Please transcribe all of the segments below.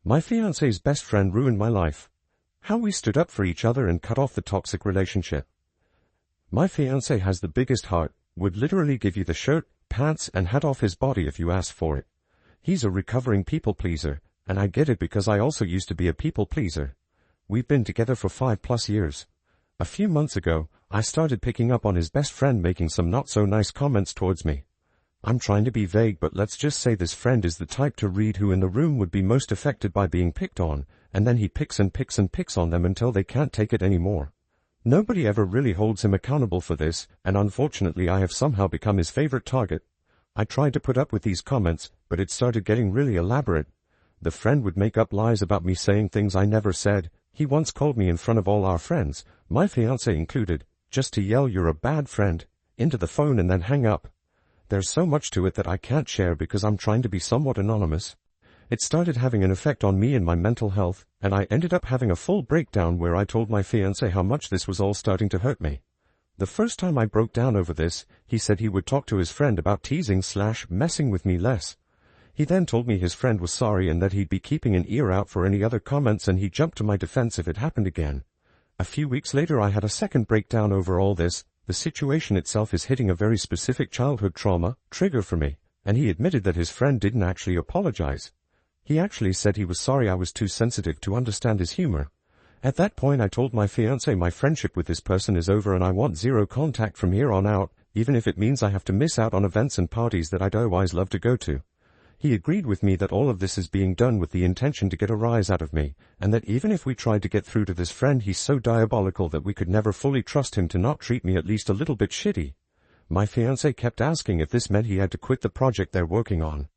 My fiancé's best friend ruined my life. How we stood up for each other and cut off the toxic relationship. My fiancé has the biggest heart, would literally give you the shirt, pants and hat off his body if you asked for it. He's a recovering people pleaser, and I get it because I also used to be a people pleaser. We've been together for 5+ years. A few months ago, I started picking up on his best friend making some not so nice comments towards me. I'm trying to be vague, but let's just say this friend is the type to read who in the room would be most affected by being picked on, and then he picks and picks and picks on them until they can't take it anymore. Nobody ever really holds him accountable for this, and unfortunately I have somehow become his favorite target. I tried to put up with these comments, but it started getting really elaborate. The friend would make up lies about me saying things I never said. He once called me in front of all our friends, my fiancé included, just to yell "you're a bad friend" into the phone and then hang up. There's so much to it that I can't share because I'm trying to be somewhat anonymous. It started having an effect on me and my mental health, and I ended up having a full breakdown where I told my fiancé how much this was all starting to hurt me. The first time I broke down over this, he said he would talk to his friend about teasing/messing with me less. He then told me his friend was sorry and that he'd be keeping an ear out for any other comments, and he jumped to my defense if it happened again. A few weeks later I had a second breakdown over all this. The situation itself is hitting a very specific childhood trauma trigger for me, and he admitted that his friend didn't actually apologize. He actually said he was sorry I was too sensitive to understand his humor. At that point I told my fiancé my friendship with this person is over and I want zero contact from here on out, even if it means I have to miss out on events and parties that I'd otherwise love to go to. He agreed with me that all of this is being done with the intention to get a rise out of me, and that even if we tried to get through to this friend, he's so diabolical that we could never fully trust him to not treat me at least a little bit shitty. My fiancé kept asking if this meant he had to quit the project they're working on.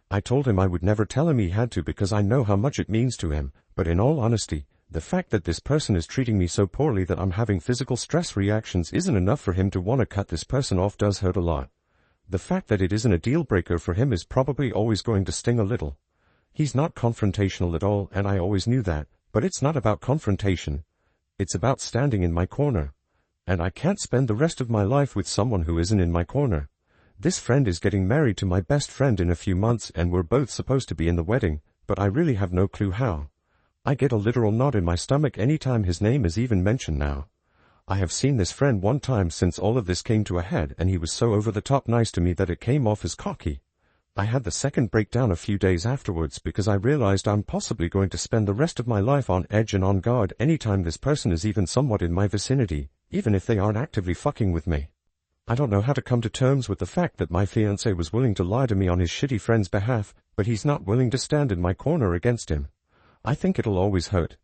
I told him I would never tell him he had to because I know how much it means to him, but in all honesty, the fact that this person is treating me so poorly that I'm having physical stress reactions isn't enough for him to want to cut this person off does hurt a lot. The fact that it isn't a deal breaker for him is probably always going to sting a little. He's not confrontational at all, and I always knew that, but it's not about confrontation. It's about standing in my corner. And I can't spend the rest of my life with someone who isn't in my corner. This friend is getting married to my best friend in a few months and we're both supposed to be in the wedding, but I really have no clue how. I get a literal knot in my stomach anytime his name is even mentioned now. I have seen this friend one time since all of this came to a head, and he was so over the top nice to me that it came off as cocky. I had the second breakdown a few days afterwards because I realized I'm possibly going to spend the rest of my life on edge and on guard anytime this person is even somewhat in my vicinity, even if they aren't actively fucking with me. I don't know how to come to terms with the fact that my fiancé was willing to lie to me on his shitty friend's behalf, but he's not willing to stand in my corner against him. I think it'll always hurt.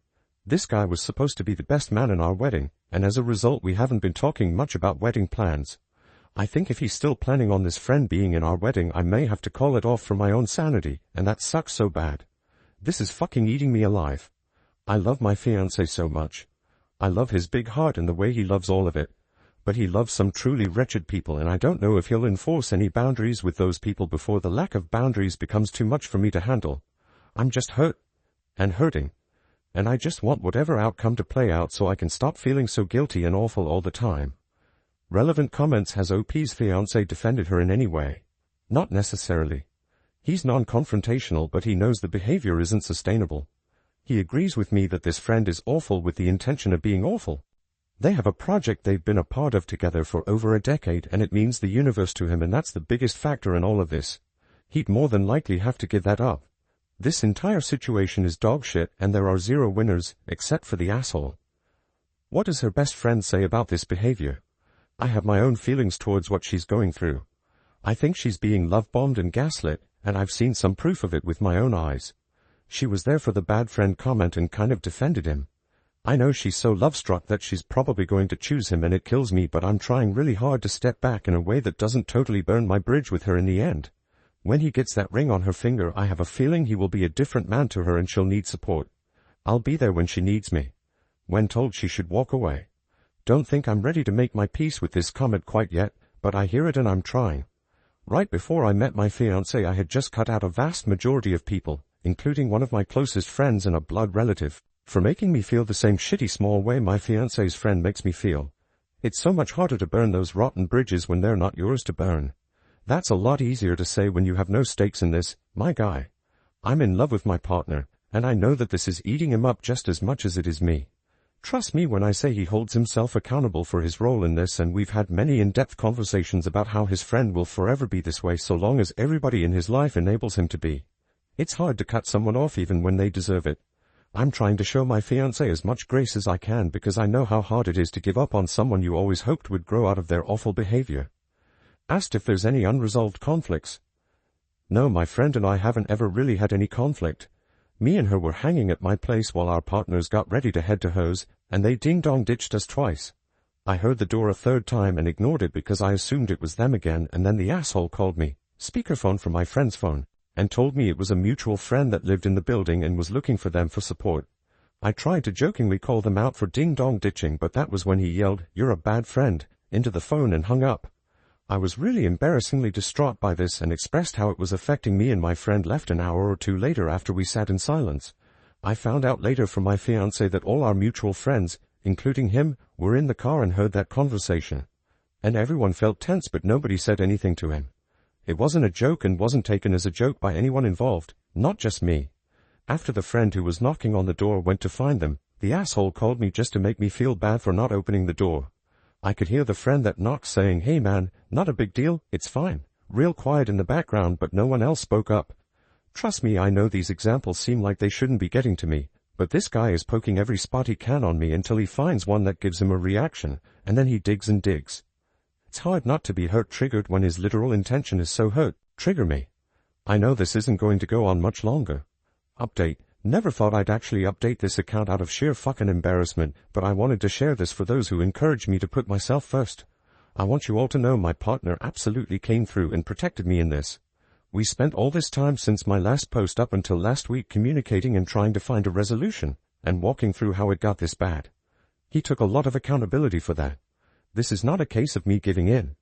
This guy was supposed to be the best man in our wedding, and as a result we haven't been talking much about wedding plans. I think if he's still planning on this friend being in our wedding, I may have to call it off for my own sanity, and that sucks so bad. This is fucking eating me alive. I love my fiancé so much. I love his big heart and the way he loves all of it. But he loves some truly wretched people, and I don't know if he'll enforce any boundaries with those people before the lack of boundaries becomes too much for me to handle. I'm just hurt. And hurting. And I just want whatever outcome to play out so I can stop feeling so guilty and awful all the time. Relevant comments. Has OP's fiancé defended her in any way? Not necessarily. He's non-confrontational, but he knows the behavior isn't sustainable. He agrees with me that this friend is awful with the intention of being awful. They have a project they've been a part of together for over a decade, and it means the universe to him, and that's the biggest factor in all of this. He'd more than likely have to give that up. This entire situation is dog shit, and there are zero winners, except for the asshole. What does her best friend say about this behavior? I have my own feelings towards what she's going through. I think she's being love-bombed and gaslit, and I've seen some proof of it with my own eyes. She was there for the bad friend comment and kind of defended him. I know she's so love-struck that she's probably going to choose him, and it kills me, but I'm trying really hard to step back in a way that doesn't totally burn my bridge with her in the end. When he gets that ring on her finger, I have a feeling he will be a different man to her and she'll need support. I'll be there when she needs me. When told she should walk away. Don't think I'm ready to make my peace with this comment quite yet, but I hear it and I'm trying. Right before I met my fiancé, I had just cut out a vast majority of people, including one of my closest friends and a blood relative, for making me feel the same shitty small way my fiancé's friend makes me feel. It's so much harder to burn those rotten bridges when they're not yours to burn. That's a lot easier to say when you have no stakes in this, my guy. I'm in love with my partner, And I know that this is eating him up just as much as it is me. Trust me when I say he holds himself accountable for his role in this, and we've had many in-depth conversations about how his friend will forever be this way so long as everybody in his life enables him to be. It's hard to cut someone off even when they deserve it. I'm trying to show my fiancé as much grace as I can because I know how hard it is to give up on someone you always hoped would grow out of their awful behavior. Asked if there's any unresolved conflicts. No, my friend and I haven't ever really had any conflict. Me and her were hanging at my place while our partners got ready to head to hers, and they ding-dong ditched us twice. I heard the door a third time and ignored it because I assumed it was them again, and then the asshole called me, speakerphone from my friend's phone, and told me it was a mutual friend that lived in the building and was looking for them for support. I tried to jokingly call them out for ding-dong ditching, but that was when he yelled, "You're a bad friend," into the phone and hung up. I was really embarrassingly distraught by this and expressed how it was affecting me, and my friend left an hour or two later after we sat in silence. I found out later from my fiancé that all our mutual friends, including him, were in the car and heard that conversation. And everyone felt tense, but nobody said anything to him. It wasn't a joke and wasn't taken as a joke by anyone involved, not just me. After the friend who was knocking on the door went to find them, the asshole called me just to make me feel bad for not opening the door. I could hear the friend that knocked saying, "Hey man, not a big deal, it's fine," real quiet in the background, but no one else spoke up. Trust me, I know these examples seem like they shouldn't be getting to me, but this guy is poking every spot he can on me until he finds one that gives him a reaction, and then he digs and digs. It's hard not to be triggered when his literal intention is so trigger me. I know this isn't going to go on much longer. Update. Never thought I'd actually update this account out of sheer fucking embarrassment, but I wanted to share this for those who encourage me to put myself first. I want you all to know my partner absolutely came through and protected me in this. We spent all this time since my last post up until last week communicating and trying to find a resolution, and walking through how it got this bad. He took a lot of accountability for that. This is not a case of me giving in.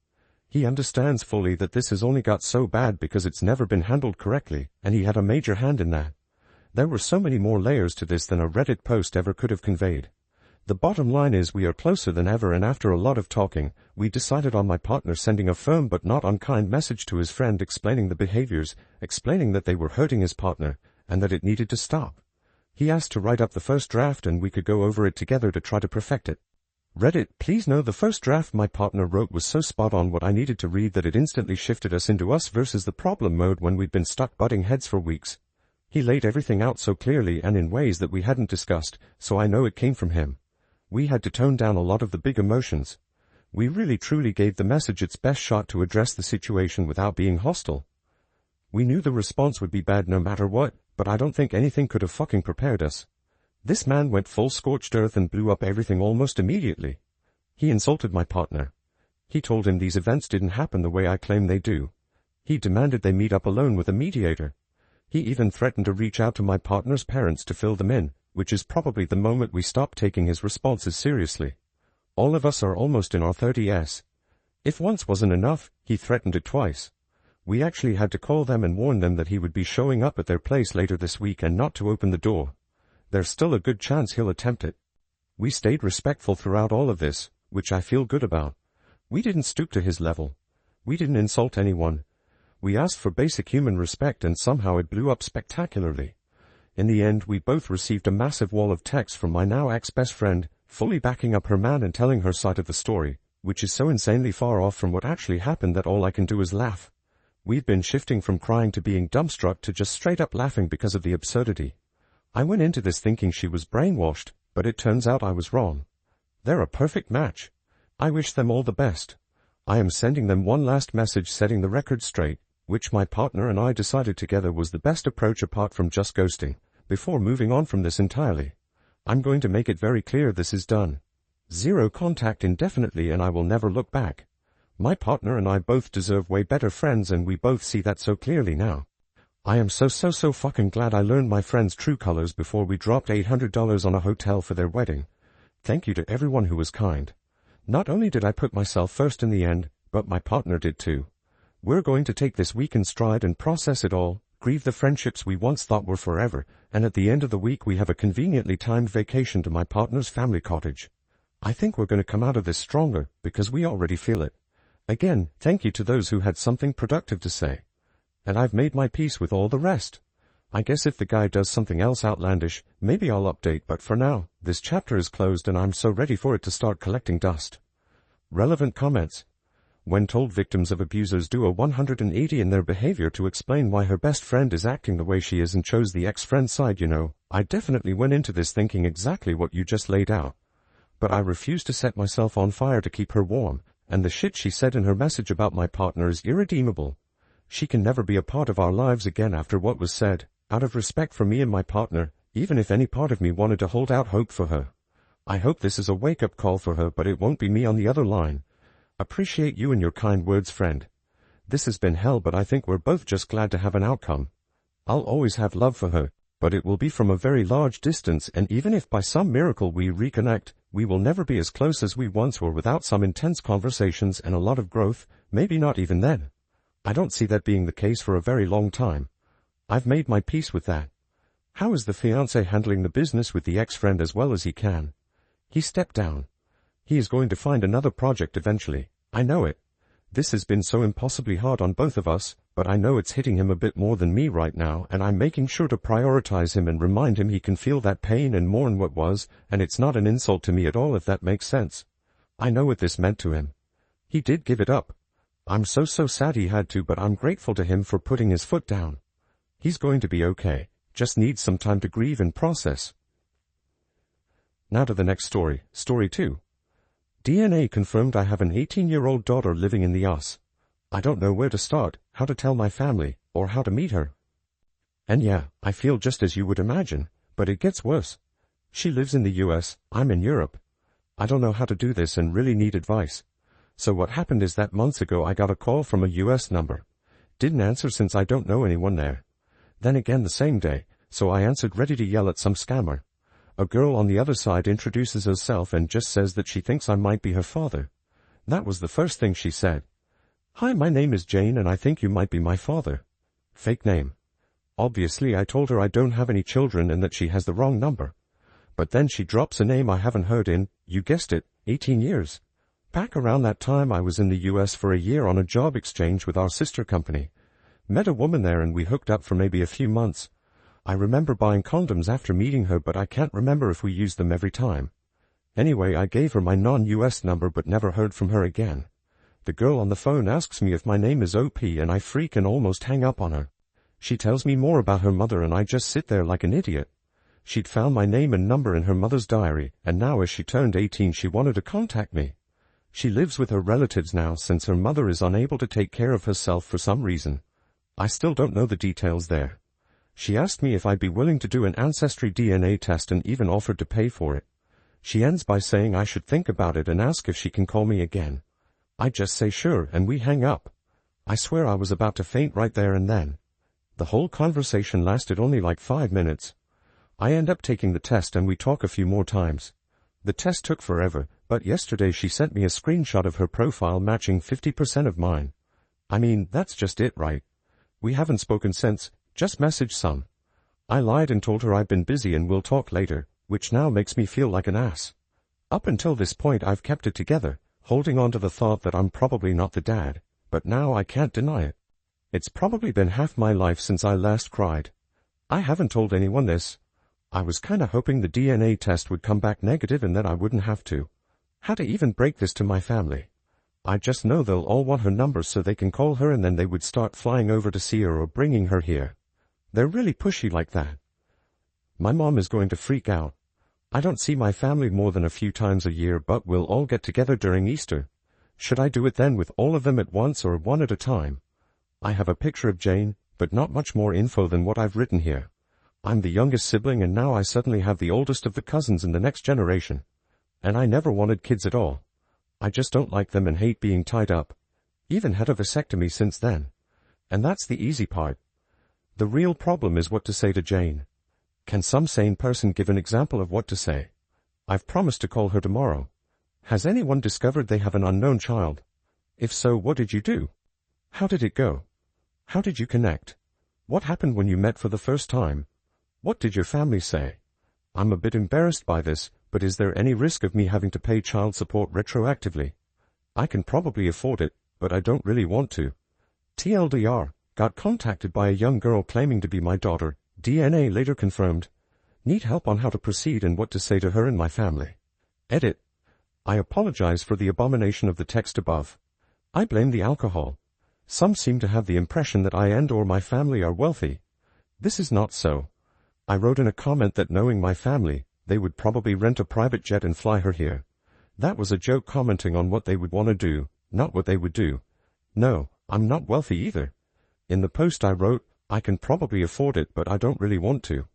He understands fully that this has only got so bad because it's never been handled correctly, and he had a major hand in that. There were so many more layers to this than a Reddit post ever could have conveyed. The bottom line is we are closer than ever, and after a lot of talking, we decided on my partner sending a firm but not unkind message to his friend explaining the behaviors, explaining that they were hurting his partner, and that it needed to stop. He asked to write up the first draft and we could go over it together to try to perfect it. Reddit, please know the first draft my partner wrote was so spot on what I needed to read that it instantly shifted us into us versus the problem mode when we'd been stuck butting heads for weeks. He laid everything out so clearly and in ways that we hadn't discussed, so I know it came from him. We had to tone down a lot of the big emotions. We really truly gave the message its best shot to address the situation without being hostile. We knew the response would be bad no matter what, but I don't think anything could have fucking prepared us. This man went full scorched earth and blew up everything almost immediately. He insulted my partner. He told him these events didn't happen the way I claim they do. He demanded they meet up alone with a mediator. He even threatened to reach out to my partner's parents to fill them in, which is probably the moment we stopped taking his responses seriously. All of us are almost in our 30s. If once wasn't enough, he threatened it twice. We actually had to call them and warn them that he would be showing up at their place later this week and not to open the door. There's still a good chance he'll attempt it. We stayed respectful throughout all of this, which I feel good about. We didn't stoop to his level. We didn't insult anyone. We asked for basic human respect and somehow it blew up spectacularly. In the end, we both received a massive wall of text from my now ex-best friend, fully backing up her man and telling her side of the story, which is so insanely far off from what actually happened that all I can do is laugh. We've been shifting from crying to being dumbstruck to just straight up laughing because of the absurdity. I went into this thinking she was brainwashed, but it turns out I was wrong. They're a perfect match. I wish them all the best. I am sending them one last message setting the record straight, which my partner and I decided together was the best approach apart from just ghosting, before moving on from this entirely. I'm going to make it very clear this is done. Zero contact indefinitely and I will never look back. My partner and I both deserve way better friends and we both see that so clearly now. I am so fucking glad I learned my friend's true colors before we dropped $800 on a hotel for their wedding. Thank you to everyone who was kind. Not only did I put myself first in the end, but my partner did too. We're going to take this week in stride and process it all, grieve the friendships we once thought were forever, and at the end of the week we have a conveniently timed vacation to my partner's family cottage. I think we're going to come out of this stronger, because we already feel it. Again, thank you to those who had something productive to say. And I've made my peace with all the rest. I guess if the guy does something else outlandish, maybe I'll update, but for now, this chapter is closed and I'm so ready for it to start collecting dust. Relevant comments. When told, victims of abusers do a 180 in their behavior to explain why her best friend is acting the way she is and chose the ex-friend side. I definitely went into this thinking exactly what you just laid out. But I refuse to set myself on fire to keep her warm, and the shit she said in her message about my partner is irredeemable. She can never be a part of our lives again after what was said, out of respect for me and my partner, even if any part of me wanted to hold out hope for her. I hope this is a wake-up call for her, but it won't be me on the other line. Appreciate you and your kind words, friend. This has been hell, but I think we're both just glad to have an outcome. I'll always have love for her, but it will be from a very large distance, and even if by some miracle we reconnect, we will never be as close as we once were without some intense conversations and a lot of growth, maybe not even then. I don't see that being the case for a very long time. I've made my peace with that. How is the fiancé handling the business with the ex-friend as well as he can? He stepped down. He is going to find another project eventually. I know it. This has been so impossibly hard on both of us, but I know it's hitting him a bit more than me right now, and I'm making sure to prioritize him and remind him he can feel that pain and mourn what was, and it's not an insult to me at all, if that makes sense. I know what this meant to him. He did give it up. I'm so sad he had to, but I'm grateful to him for putting his foot down. He's going to be okay, just needs some time to grieve and process. Now to the next story, story 2. DNA confirmed I have an 18-year-old daughter living in the US. I don't know where to start, how to tell my family, or how to meet her. And yeah, I feel just as you would imagine, but it gets worse. She lives in the US, I'm in Europe. I don't know how to do this and really need advice. So what happened is that months ago I got a call from a US number. Didn't answer since I don't know anyone there. Then again the same day, so I answered ready to yell at some scammer. A girl on the other side introduces herself and just says that she thinks I might be her father. That was the first thing she said. Hi, my name is Jane and I think you might be my father. Fake name. Obviously I told her I don't have any children and that she has the wrong number. But then she drops a name I haven't heard in, you guessed it, 18 years. Back around that time I was in the US for a year on a job exchange with our sister company. Met a woman there and we hooked up for maybe a few months. I remember buying condoms after meeting her, but I can't remember if we used them every time. Anyway, I gave her my non-US number but never heard from her again. The girl on the phone asks me if my name is OP and I freak and almost hang up on her. She tells me more about her mother and I just sit there like an idiot. She'd found my name and number in her mother's diary, and now as she turned 18 she wanted to contact me. She lives with her relatives now since her mother is unable to take care of herself for some reason. I still don't know the details there. She asked me if I'd be willing to do an ancestry DNA test and even offered to pay for it. She ends by saying I should think about it and ask if she can call me again. I just say sure and we hang up. I swear I was about to faint right there and then. The whole conversation lasted only like 5 minutes. I end up taking the test and we talk a few more times. The test took forever, but yesterday she sent me a screenshot of her profile matching 50% of mine. I mean, that's just it, right? We haven't spoken since, just messaged some. I lied and told her I've been busy and we'll talk later, which now makes me feel like an ass. Up until this point I've kept it together, holding on to the thought that I'm probably not the dad, but now I can't deny it. It's probably been half my life since I last cried. I haven't told anyone this. I was kinda hoping the DNA test would come back negative and that I wouldn't have to. How to even break this to my family? I just know they'll all want her number so they can call her and then they would start flying over to see her or bringing her here. They're really pushy like that. My mom is going to freak out. I don't see my family more than a few times a year, but we'll all get together during Easter. Should I do it then with all of them at once or one at a time? I have a picture of Jane, but not much more info than what I've written here. I'm the youngest sibling and now I suddenly have the oldest of the cousins in the next generation. And I never wanted kids at all. I just don't like them and hate being tied up. Even had a vasectomy since then. And that's the easy part. The real problem is what to say to Jane. Can some sane person give an example of what to say? I've promised to call her tomorrow. Has anyone discovered they have an unknown child? If so, what did you do? How did it go? How did you connect? What happened when you met for the first time? What did your family say? I'm a bit embarrassed by this, but is there any risk of me having to pay child support retroactively? I can probably afford it, but I don't really want to. TLDR, got contacted by a young girl claiming to be my daughter, DNA later confirmed. Need help on how to proceed and what to say to her and my family. Edit. I apologize for the abomination of the text above. I blame the alcohol. Some seem to have the impression that I and/or my family are wealthy. This is not so. I wrote in a comment that knowing my family, they would probably rent a private jet and fly her here. That was a joke commenting on what they would want to do, not what they would do. No, I'm not wealthy either. In the post I wrote, I can probably afford it but I don't really want to.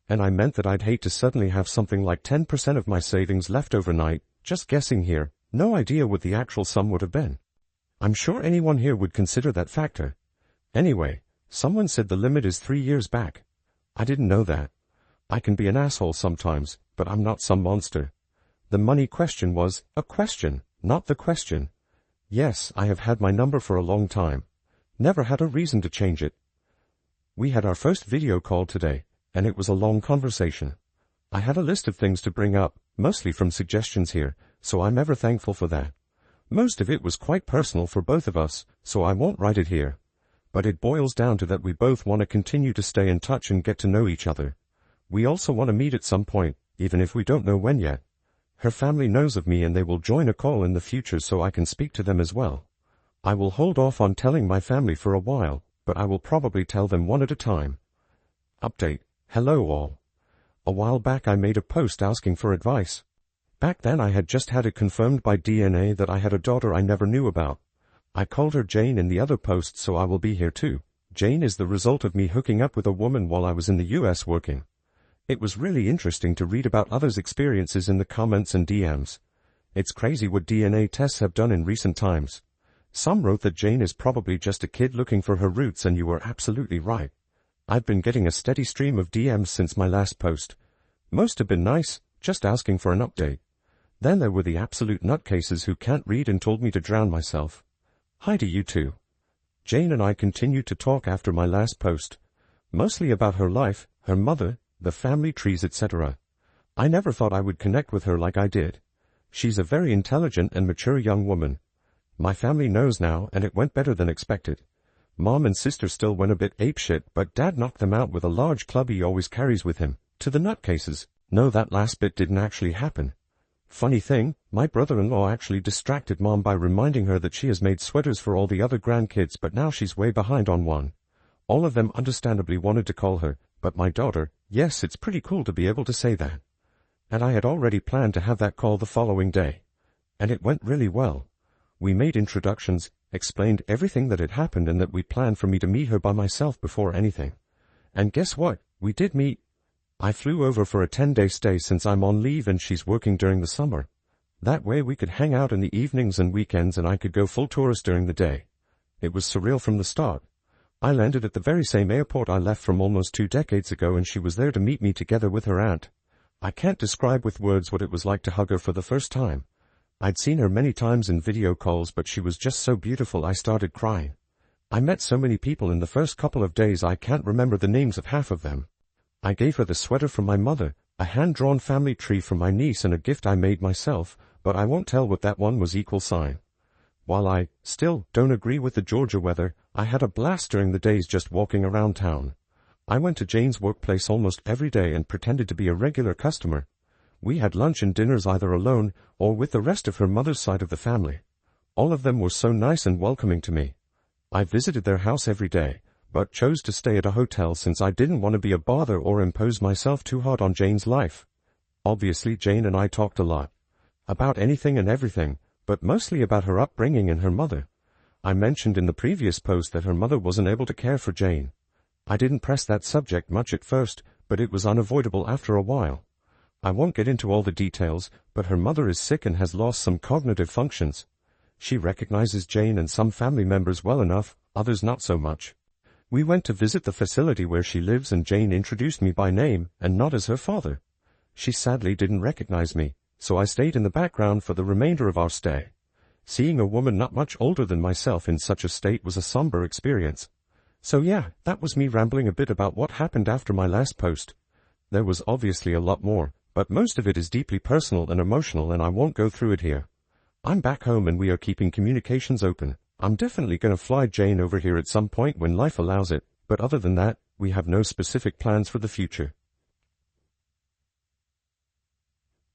And I meant that I'd hate to suddenly have something like 10% of my savings left overnight, just guessing here, no idea what the actual sum would have been. I'm sure anyone here would consider that factor. Anyway, someone said the limit is 3 years back. I didn't know that. I can be an asshole sometimes, but I'm not some monster. The money question was a question, not the question. Yes, I have had my number for a long time. Never had a reason to change it. We had our first video call today, and it was a long conversation. I had a list of things to bring up, mostly from suggestions here, so I'm ever thankful for that. Most of it was quite personal for both of us, so I won't write it here. But it boils down to that we both want to continue to stay in touch and get to know each other. We also want to meet at some point, even if we don't know when yet. Her family knows of me and they will join a call in the future so I can speak to them as well. I will hold off on telling my family for a while, but I will probably tell them one at a time. Update. Hello all. A while back I made a post asking for advice. Back then I had just had it confirmed by DNA that I had a daughter I never knew about. I called her Jane in the other post, so I will be here too. Jane is the result of me hooking up with a woman while I was in the US working. It was really interesting to read about others' experiences in the comments and DMs. It's crazy what DNA tests have done in recent times. Some wrote that Jane is probably just a kid looking for her roots, and you were absolutely right. I've been getting a steady stream of DMs since my last post. Most have been nice, just asking for an update. Then there were the absolute nutcases who can't read and told me to drown myself. Hi to you too. Jane and I continued to talk after my last post. Mostly about her life, her mother, the family trees, etc. I never thought I would connect with her like I did. She's a very intelligent and mature young woman. My family knows now, and it went better than expected. Mom and sister still went a bit apeshit, but Dad knocked them out with a large club he always carries with him. To the nutcases, no, that last bit didn't actually happen. Funny thing, my brother-in-law actually distracted Mom by reminding her that she has made sweaters for all the other grandkids, but now she's way behind on one. All of them understandably wanted to call her, but my daughter, yes, it's pretty cool to be able to say that. And I had already planned to have that call the following day. And it went really well. We made introductions, explained everything that had happened, and that we planned for me to meet her by myself before anything. And guess what? We did meet. I flew over for a 10-day stay since I'm on leave and she's working during the summer. That way we could hang out in the evenings and weekends and I could go full tourist during the day. It was surreal from the start. I landed at the very same airport I left from almost 2 decades ago, and she was there to meet me together with her aunt. I can't describe with words what it was like to hug her for the first time. I'd seen her many times in video calls, but she was just so beautiful I started crying. I met so many people in the first couple of days I can't remember the names of half of them. I gave her the sweater from my mother, a hand-drawn family tree from my niece, and a gift I made myself, but I won't tell what that one was. $. While I still don't agree with the Georgia weather, I had a blast during the days just walking around town. I went to Jane's workplace almost every day and pretended to be a regular customer. We had lunch and dinners either alone or with the rest of her mother's side of the family. All of them were so nice and welcoming to me. I visited their house every day, but chose to stay at a hotel since I didn't want to be a bother or impose myself too hard on Jane's life. Obviously Jane and I talked a lot. About anything and everything, but mostly about her upbringing and her mother. I mentioned in the previous post that her mother wasn't able to care for Jane. I didn't press that subject much at first, but it was unavoidable after a while. I won't get into all the details, but her mother is sick and has lost some cognitive functions. She recognizes Jane and some family members well enough, others not so much. We went to visit the facility where she lives and Jane introduced me by name and not as her father. She sadly didn't recognize me, so I stayed in the background for the remainder of our stay. Seeing a woman not much older than myself in such a state was a somber experience. So yeah, that was me rambling a bit about what happened after my last post. There was obviously a lot more, but most of it is deeply personal and emotional and I won't go through it here. I'm back home and we are keeping communications open. I'm definitely gonna fly Jane over here at some point when life allows it, but other than that, we have no specific plans for the future.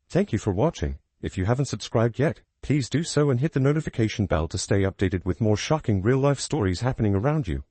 Thank you for watching. If you haven't subscribed yet, please do so and hit the notification bell to stay updated with more shocking real-life stories happening around you.